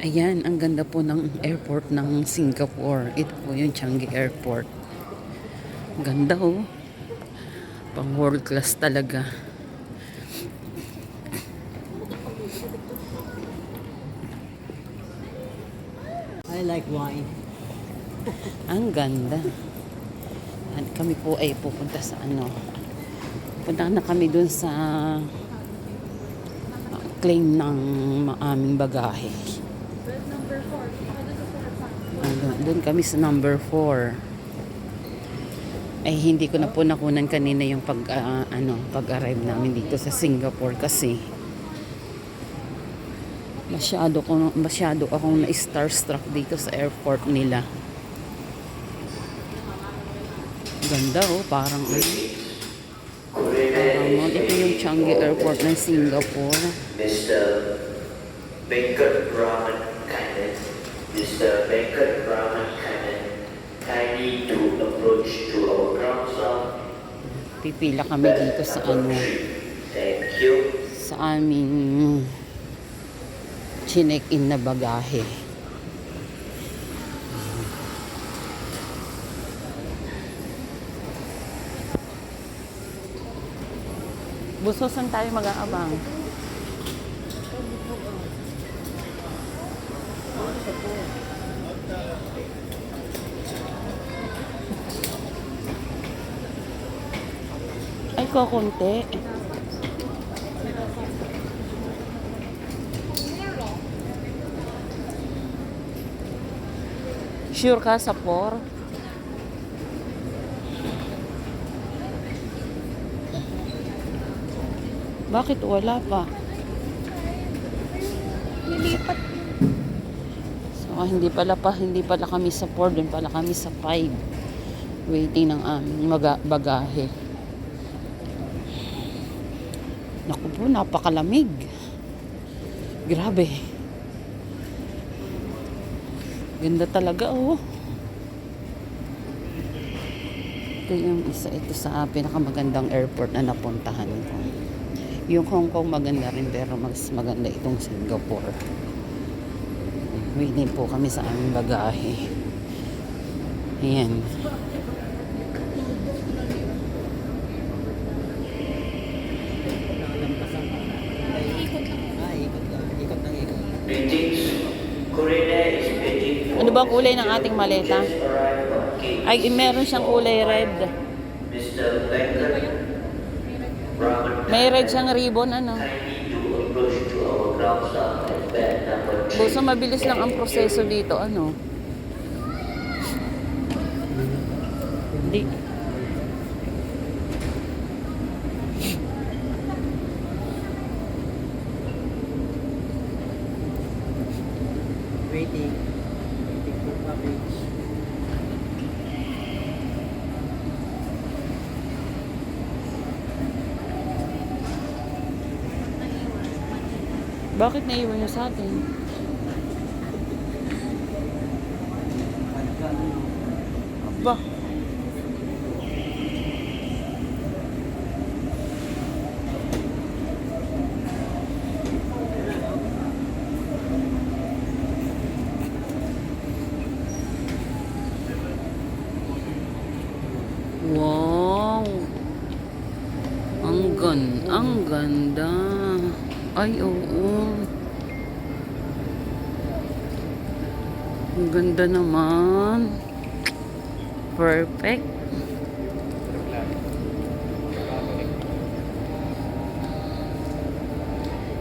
Ayan, ang ganda po ng airport ng Singapore. Ito po yung Changi Airport. Ganda oh. Pang world class talaga. I like wine. Ang ganda. At kami po ay pupunta sa ano. Punta na kami dun sa claim ng aming bagahe. Doon kami sa number 4. Ay hindi ko na po nakunan kanina yung pag-arrive namin dito sa Singapore kasi masyado akong na-starstruck dito sa airport nila. Ganda oh, parang ito yung Changi Airport ng Singapore. Mr. Venkat Raman Kannan. Mr. Venkat Raman Kannan, kindly to approach to our ground staff. Pipila kami dito sa ano. Thank you. Sa aming chinek-in na bagahe. Busosan tayo mag-aabang. Ay, kukunti. Sure ka sa 4? Bakit wala pa? Nilipat. So, hindi pala kami sa 4, dun pala kami sa 5. Waiting ng aming bagahe. Naku po, napakalamig. Grabe. Ganda talaga, oh. Ito sa pinakamagandang airport na napuntahan ko. Yung Hong Kong maganda rin pero mas maganda itong Singapore. Waiting po kami sa aming bagahe. Ayan. Greetings. Korea is waiting for Ano ba ang kulay ng ating maleta? just arrived on gate Ay, meron siyang kulay red. Mr. Venkat Raman May red siyang ribbon, ano. kindly to approach to our ground staff at bed number 3. Buso mabilis lang ang proseso dito, ano. Hindi. Waiting. Waiting for package. Bakit naiwan niyo sa atin? Aba. Wow. Ang ganda. Ay, oo. Ang ganda naman. Perfect.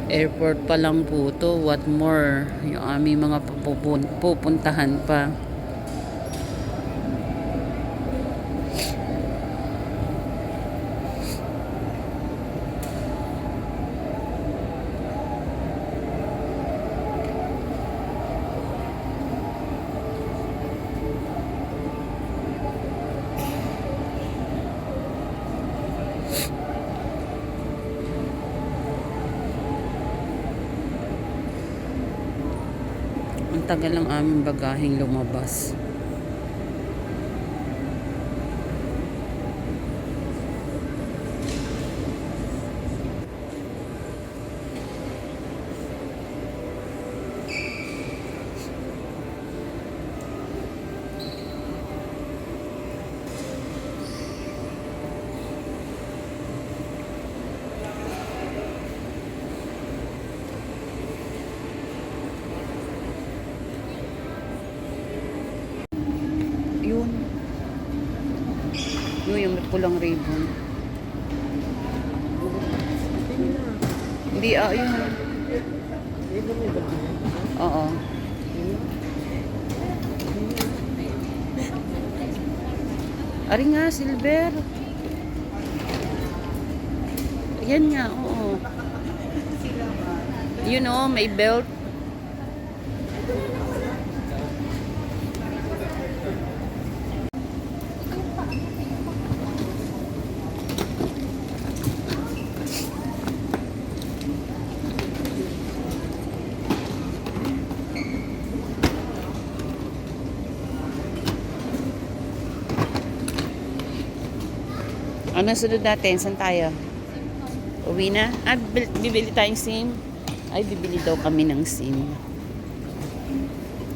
Airport pa lang po to. What more? Yung aming mga pupuntahan pa. Ang tagal ng aming bagaheng lumabas. pulang ribbon. Hindi, yun. Oo. Ari nga, silver. Yan nga, oo. You know, may belt. Ano sunod natin? Saan tayo? Uwi na? Bibili tayong SIM? Ay, bibili daw kami ng SIM.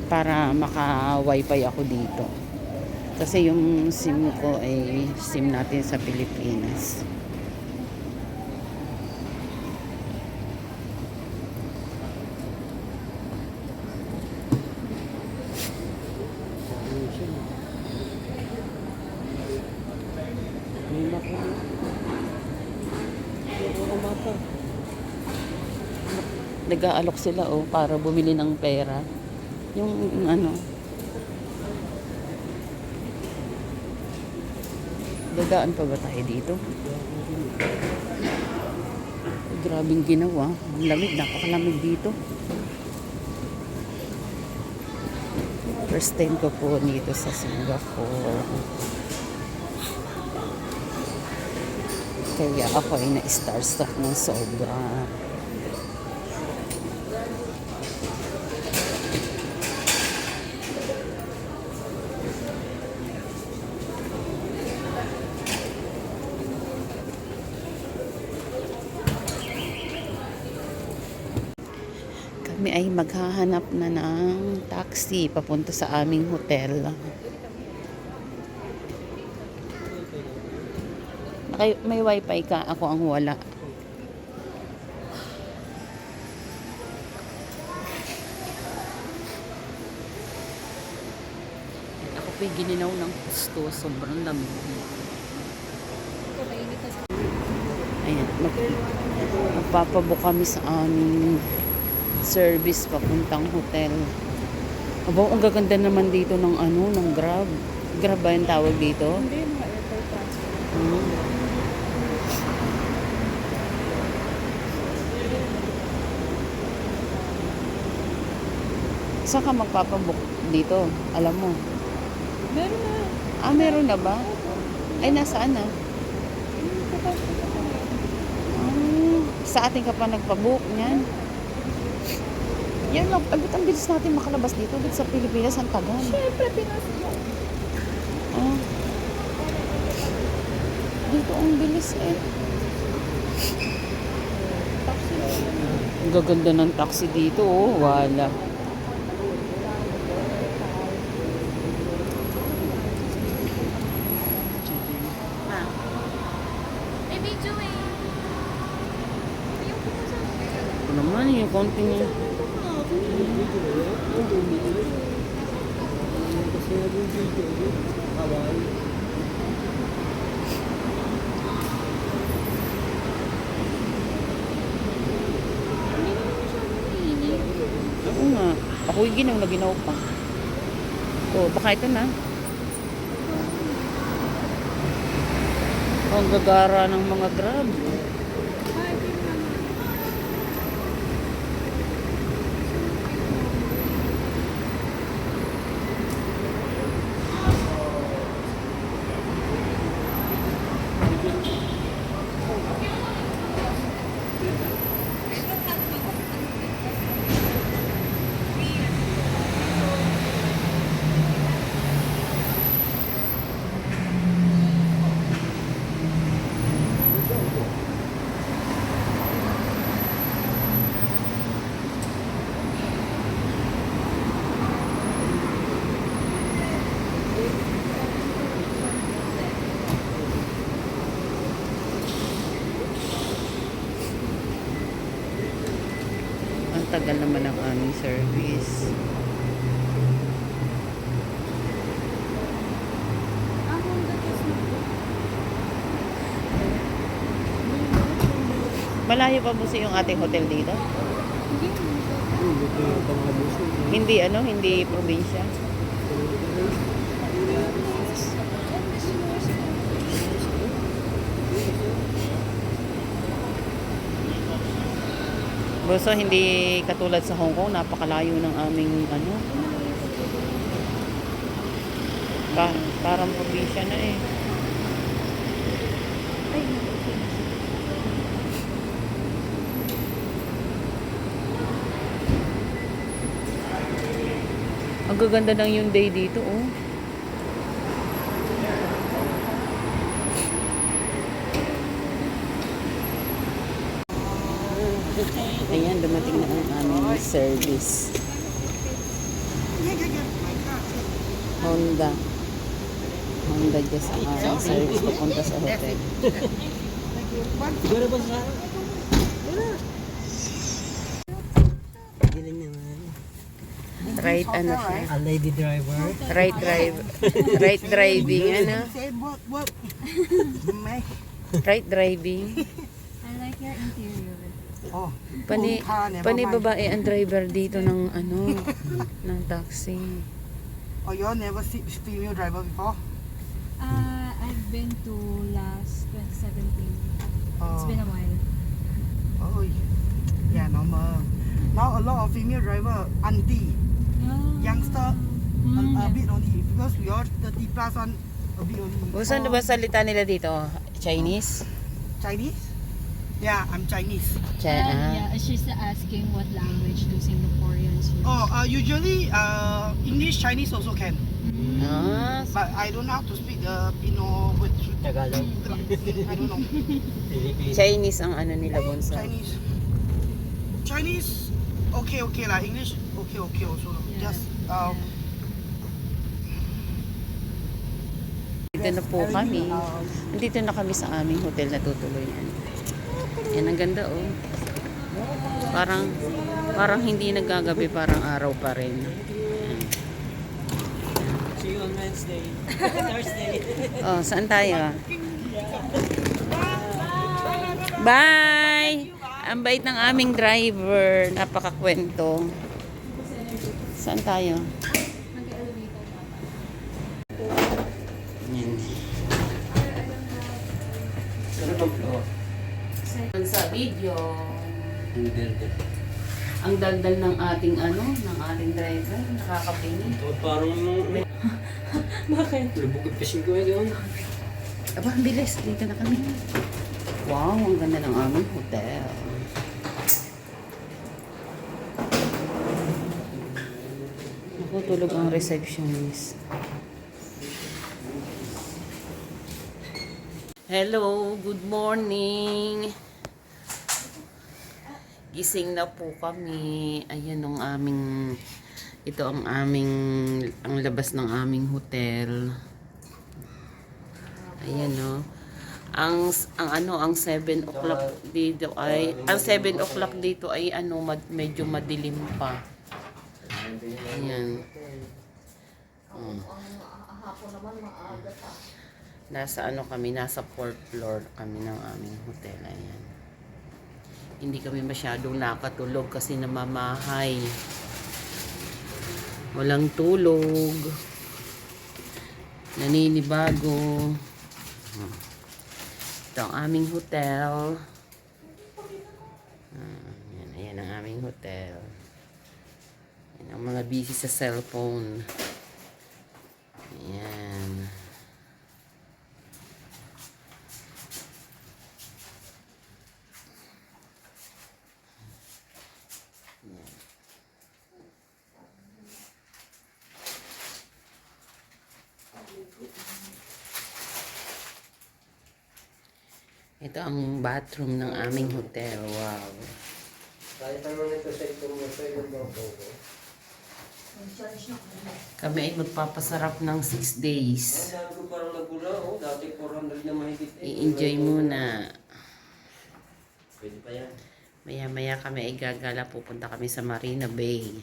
Para maka-wifi ako dito. Kasi yung SIM ko ay SIM natin sa Pilipinas. May mapa. Puro mapa. Nag-aalok sila para bumili ng pera. Yung ano. Dadaan pa ba tayo dito? Grabing ginawa. Ang lamig, napakalamig dito. First time ko po dito sa Singapore. Kaya ako ay na-starstruck ng sobra. Kami ay maghahanap na ng taxi papunta sa aming hotel. May wifi ka, ako ang wala. Ako po'y gininaw ng gusto, sobrang lamig. Ayan, magpapabook kami sa aming service papuntang hotel. Aba, ang gaganda naman dito ng ng Grab. Grab ba yung tawag dito? Hindi, mga airport transfer. Saan ka magpapabook dito? Alam mo? Meron na. Meron na ba? Ay, nasaan na? Sa atin ka pa nagpabook niyan? Yan lang. Abit ang bilis natin makalabas dito. Dito sa Pilipinas, ang tagal. Siyempre, Pinas yun. Dito ang bilis eh. Taxi na yun. Ang gaganda ng taxi dito, wala. May video eh. Yung Ito naman yung konting Kasi yung video. Hawaii. Hindi naman masyadong mainit. Oo nga. Ako'y ginaw na ginaw pa. Baka ito na. Ang gagara ng mga Grab. Ay, tingnan mo. Ang tagal naman ng aming service. Ang Honda Kiss mo po. Malayo pa po yung ating hotel dito? Hindi naman ito. Ito yung pangabuso. Hindi hindi probinsya. Basta hindi katulad sa Hong Kong, napakalayo ng aming ano. Parang probinsya na eh. Ay, Ang gaganda ng yung day dito, oh. Ayan, dumating na ang aming service. Honda dyan sa aming service papunta sa hotel. Siguro ba sa... Galing naman. Right, ano siya? A lady driver. Right driving, ano? Right driving. I like your interior. Oh, Pani babae ang driver dito ng ano, ng taxi. oh, you all never see female driver before? I've been to last 2017. It's Oh, been a while. oh, yeah, normal. Now a lot of female driver, auntie, youngster, a bit only because we all 30 plus one, a bit only. O, saan ba salita nila dito? Chinese? Chinese? Yeah, I'm Chinese. Yeah, she's asking what language do Singaporeans use. Oh, usually English, Chinese also can, Ah, but I don't know how to speak the which Tagalog. I don't know. Philippines. Chinese ang ano nila, Bonsa. Chinese, okay lah. English, okay also. Yeah. Just Dito na po kami. Nandito na kami sa aming hotel na tutuloyan. Yan, ang ganda, oh. Parang hindi nagagabi, parang araw pa rin. Yan. See you on Wednesday. Thursday. Oh, saan tayo? Bye! Ang bait ng aming driver. Napakakwento. Saan tayo? Yan. Sa video, ang daldal ng ating ng ating driver, nakakabini. Parang bakit? Lubugit pa ko doon. Aba, ang bilis. Dito na kami. Wow, ang ganda ng aming hotel. Ako, tulog ang receptionist. Hello, good morning. Gising na po kami. Ayan ito ang labas ng aming hotel. Ayan, no. Ang 7 o'clock dito ay, medyo madilim pa. Ayan. Nasa nasa 4th floor kami ng aming hotel. Ayan. Hindi kami masyadong nakatulog kasi namamahay. Walang tulog. Naninibago. Ito ang aming hotel. Ayan ang aming hotel. Ayan ang mga busy sa cellphone. Ayan. Ito ang bathroom ng aming hotel. Wow. Kahit naman ito sa itong Kami ay magpapasarap ng 6 days. Sabi ko parang nagula, dati 400 na mahigit. I-enjoy muna. Pwede pa yan. Maya-maya kami ay gagala. Pupunta kami sa Marina Bay.